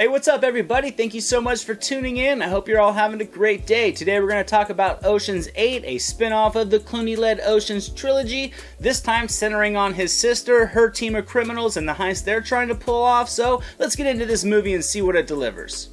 Hey, what's up everybody? Thank you so much for tuning in. I hope you're all having a great day. Today we're going to talk about Ocean's 8, a spin-off of the Clooney-led Ocean's trilogy, this time centering on his sister, her team of criminals, and the heist they're trying to pull off. So let's get into this movie and see what it delivers.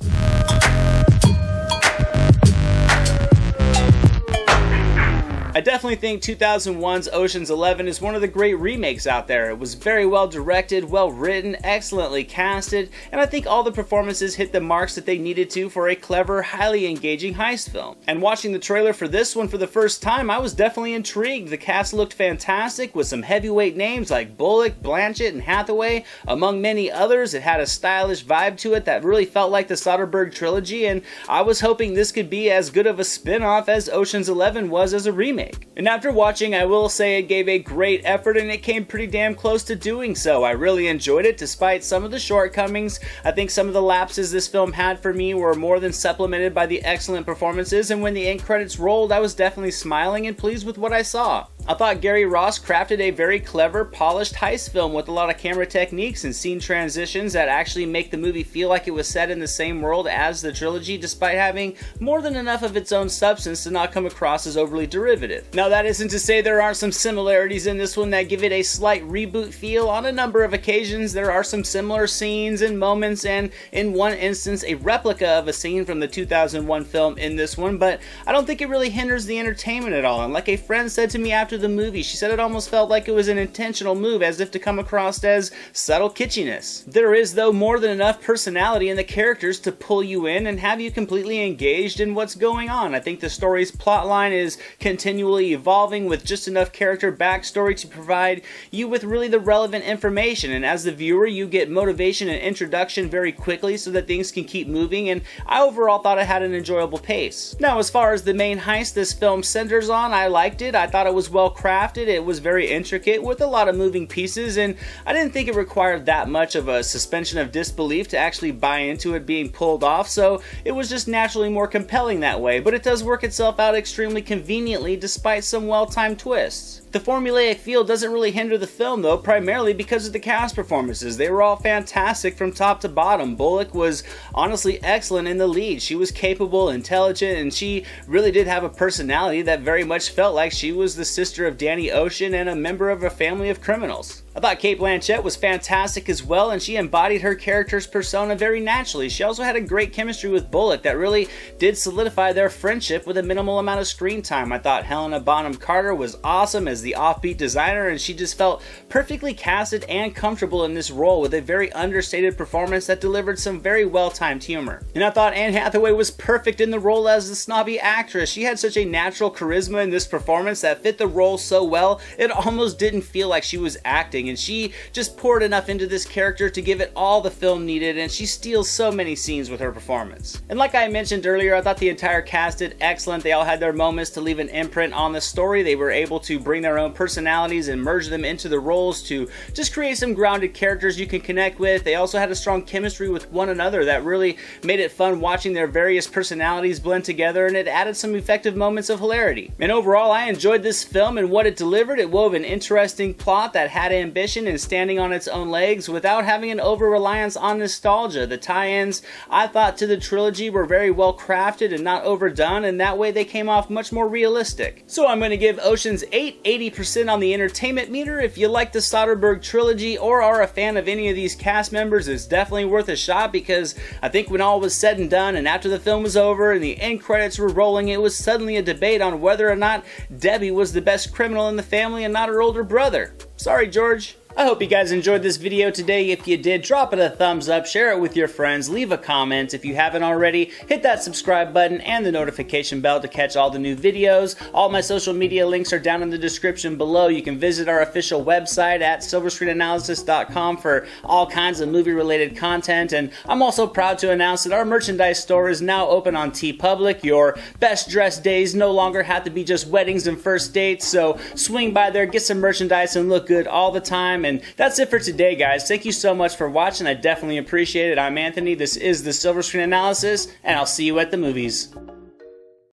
I definitely think 2001's Ocean's 11 is one of the great remakes out there. It was very well directed, well written, excellently casted, and I think all the performances hit the marks that they needed to for a clever, highly engaging heist film. And watching the trailer for this one for the first time, I was definitely intrigued. The cast looked fantastic with some heavyweight names like Bullock, Blanchett, and Hathaway, among many others. It had a stylish vibe to it that really felt like the Soderbergh trilogy, and I was hoping this could be as good of a spin-off as Ocean's 11 was as a remake. And after watching, I will say it gave a great effort and it came pretty damn close to doing so. I really enjoyed it despite some of the shortcomings. I think some of the lapses this film had for me were more than supplemented by the excellent performances, and when the end credits rolled, I was definitely smiling and pleased with what I saw. I thought Gary Ross crafted a very clever, polished heist film with a lot of camera techniques and scene transitions that actually make the movie feel like it was set in the same world as the trilogy, despite having more than enough of its own substance to not come across as overly derivative. Now, that isn't to say there aren't some similarities in this one that give it a slight reboot feel. On a number of occasions, there are some similar scenes and moments, and in one instance, a replica of a scene from the 2001 film in this one, but I don't think it really hinders the entertainment at all. And like a friend said to me after the movie, she said it almost felt like it was an intentional move, as if to come across as subtle kitschiness. There is, though, more than enough personality in the characters to pull you in and have you completely engaged in what's going on. I think the story's plotline is continually evolving with just enough character backstory to provide you with really the relevant information, and as the viewer you get motivation and introduction very quickly so that things can keep moving, and I overall thought it had an enjoyable pace. Now, as far as the main heist this film centers on, I liked it. I thought it was well crafted. It was very intricate with a lot of moving pieces, and I didn't think it required that much of a suspension of disbelief to actually buy into it being pulled off, so it was just naturally more compelling that way, but it does work itself out extremely conveniently despite some well-timed twists. The formulaic feel doesn't really hinder the film though, primarily because of the cast performances. They were all fantastic from top to bottom. Bullock was honestly excellent in the lead. She was capable, intelligent, and she really did have a personality that very much felt like she was the sister of Danny Ocean and a member of a family of criminals. I thought Cate Blanchett was fantastic as well, and she embodied her character's persona very naturally. She also had a great chemistry with Bullock that really did solidify their friendship with a minimal amount of screen time. I thought Helena Bonham Carter was awesome as the offbeat designer, and she just felt perfectly casted and comfortable in this role with a very understated performance that delivered some very well-timed humor. And I thought Anne Hathaway was perfect in the role as the snobby actress. She had such a natural charisma in this performance that fit the role so well, it almost didn't feel like she was acting, and she just poured enough into this character to give it all the film needed, and she steals so many scenes with her performance. And like I mentioned earlier, I thought the entire cast did excellent. They all had their moments to leave an imprint on the story. They were able to bring their own personalities and merge them into the roles to just create some grounded characters you can connect with. They also had a strong chemistry with one another that really made it fun watching their various personalities blend together, and it added some effective moments of hilarity. And overall, I enjoyed this film and what it delivered. It wove an interesting plot that had ambition and standing on its own legs without having an over-reliance on nostalgia. The tie-ins, I thought, to the trilogy were very well crafted and not overdone, and that way they came off much more realistic. So I'm going to give Ocean's 8 80% on the entertainment meter. If you like the Soderbergh trilogy or are a fan of any of these cast members, it's definitely worth a shot, because I think when all was said and done and after the film was over and the end credits were rolling, it was suddenly a debate on whether or not Debbie was the best criminal in the family and not her older brother. Sorry, George. I hope you guys enjoyed this video today. If you did, drop it a thumbs up, share it with your friends, leave a comment. If you haven't already, hit that subscribe button and the notification bell to catch all the new videos. All my social media links are down in the description below. You can visit our official website at silverscreenanalysis.com for all kinds of movie-related content. And I'm also proud to announce that our merchandise store is now open on TeePublic. Your best dressed days no longer have to be just weddings and first dates, so swing by there, get some merchandise, and look good all the time. And that's it for today, guys. Thank you so much for watching. I definitely appreciate it. I'm Anthony. This is the Silver Screen Analysis, and I'll see you at the movies.